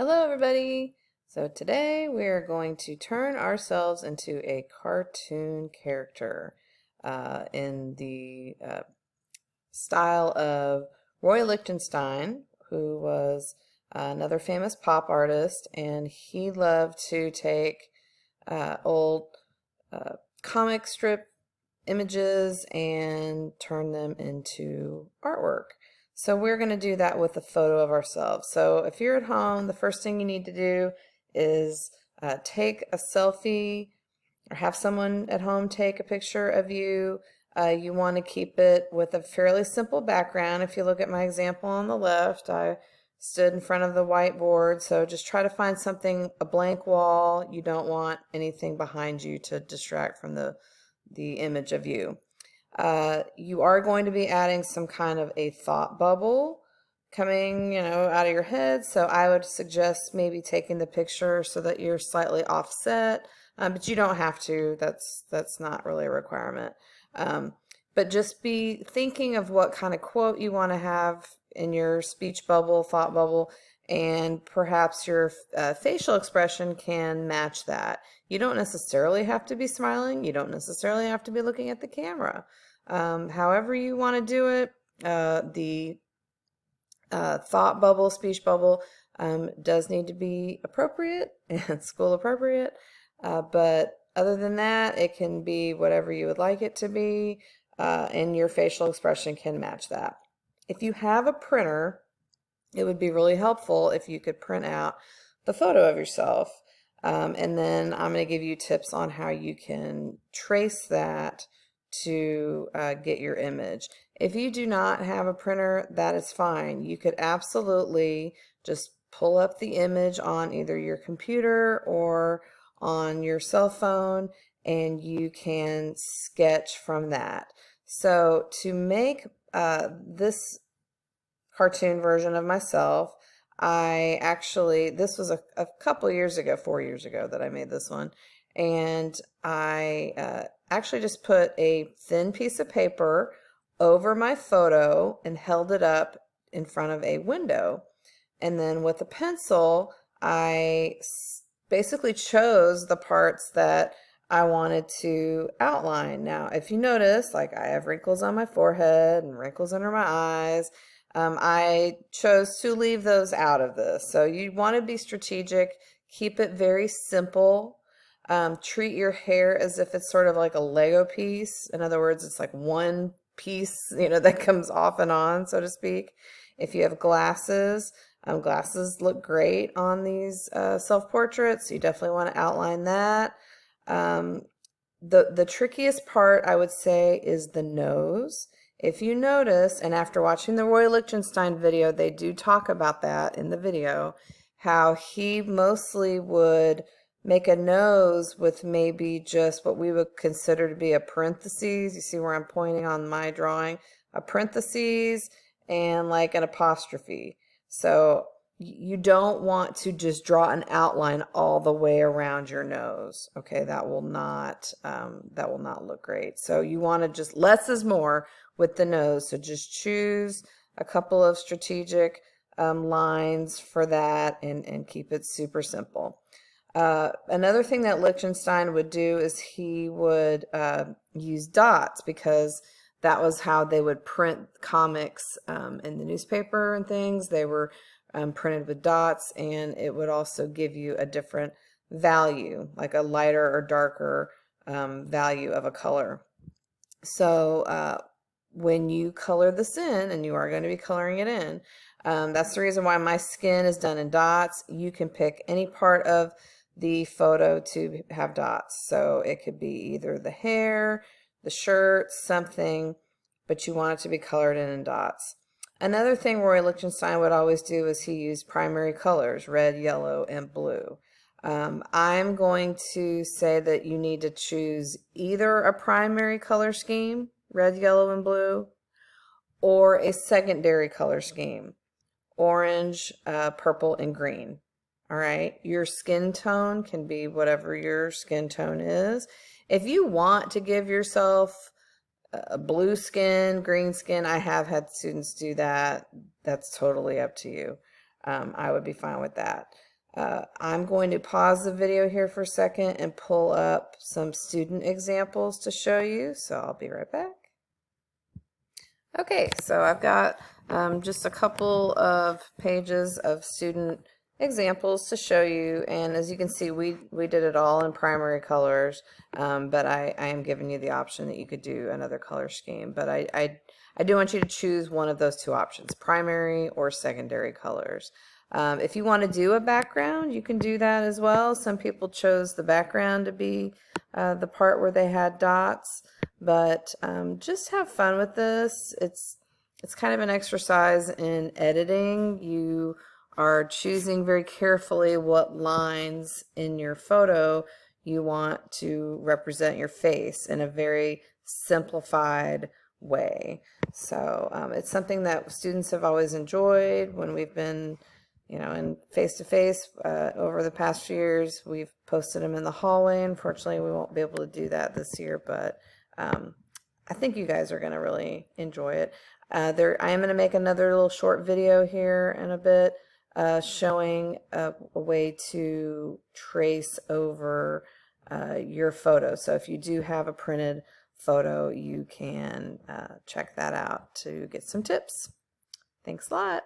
Hello, everybody. So today we are going to turn ourselves into a cartoon character in the style of Roy Lichtenstein, who was another famous pop artist, and he loved to take old uh, comic strip images and turn them into artwork. So we're going to do that with a photo of ourselves. So if you're at home, the first thing you need to do is take a selfie or have someone at home take a picture of you. You want to keep it with a fairly simple background. If you look at my example on the left, I stood in front of the whiteboard. So just try to find something, a blank wall. You don't want anything behind you to distract from the image of you. You are going to be adding some kind of a thought bubble coming, out of your head. So I would suggest maybe taking the picture so that you're slightly offset, but you don't have to. That's not really a requirement. But just be thinking of what kind of quote you want to have in your speech bubble, thought bubble, and perhaps your facial expression can match that. You don't necessarily have to be smiling. You don't necessarily have to be looking at the camera. However you want to do it, the thought bubble, speech bubble does need to be appropriate and school appropriate. But other than that, it can be whatever you would like it to be, and your facial expression can match that. If you have a printer, it would be really helpful if you could print out the photo of yourself. And then I'm going to give you tips on how you can trace that to get your image. If you do not have a printer, that is fine. You could absolutely just pull up the image on either your computer or on your cell phone, and you can sketch from that. So to make this cartoon version of myself, this was a couple years ago, 4 years ago that I made this one, and I actually just put a thin piece of paper over my photo and held it up in front of a window. And then with a pencil, basically chose the parts that I wanted to outline. Now, if you notice, like I have wrinkles on my forehead and wrinkles under my eyes, I chose to leave those out of this. So you want to be strategic, keep it very simple. Treat your hair as if it's sort of like a Lego piece. In other words, it's like one piece, that comes off and on, so to speak. If you have glasses, glasses look great on these self-portraits. You definitely want to outline that. The trickiest part, I would say, is the nose. If you notice, and after watching the Roy Lichtenstein video, they do talk about that in the video, how he mostly would make a nose with maybe just what we would consider to be a parentheses. You see where I'm pointing on my drawing? A parentheses and like an apostrophe. So you don't want to just draw an outline all the way around your nose. Okay, that will not look great. So you want to just less is more with the nose. So just choose a couple of strategic lines for that and keep it super simple. Another thing that Lichtenstein would do is he would use dots, because that was how they would print comics in the newspaper and things. They were printed with dots, and it would also give you a different value, like a lighter or darker value of a color. So when you color this in, and you are going to be coloring it in, that's the reason why my skin is done in dots. You can pick any part of the photo to have dots. So it could be either the hair, the shirt, something, but you want it to be colored in dots. Another thing Roy Lichtenstein would always do is he used primary colors, red, yellow, and blue. I'm going to say that you need to choose either a primary color scheme, red, yellow, and blue, or a secondary color scheme, orange, purple, and green. All right, your skin tone can be whatever your skin tone is. If you want to give yourself a blue skin, green skin, I have had students do that. That's totally up to you. I would be fine with that. I'm going to pause the video here for a second and pull up some student examples to show you, so I'll be right back. Okay, so I've got just a couple of pages of student examples to show you, and as you can see, we did it all in primary colors, but I am giving you the option that you could do another color scheme, but I do want you to choose one of those two options, primary or secondary colors. If you want to do a background, you can do that as well. Some people chose the background to be the part where they had dots, but just have fun with this. It's kind of an exercise in editing. You are choosing very carefully what lines in your photo you want to represent your face in a very simplified way. So it's something that students have always enjoyed when we've been, you know, in face-to-face over the past few years. We've posted them in the hallway. Unfortunately, we won't be able to do that this year, but I think you guys are going to really enjoy it. I am going to make another little short video here in a bit showing a way to trace over your photo. So if you do have a printed photo, you can check that out to get some tips. Thanks a lot.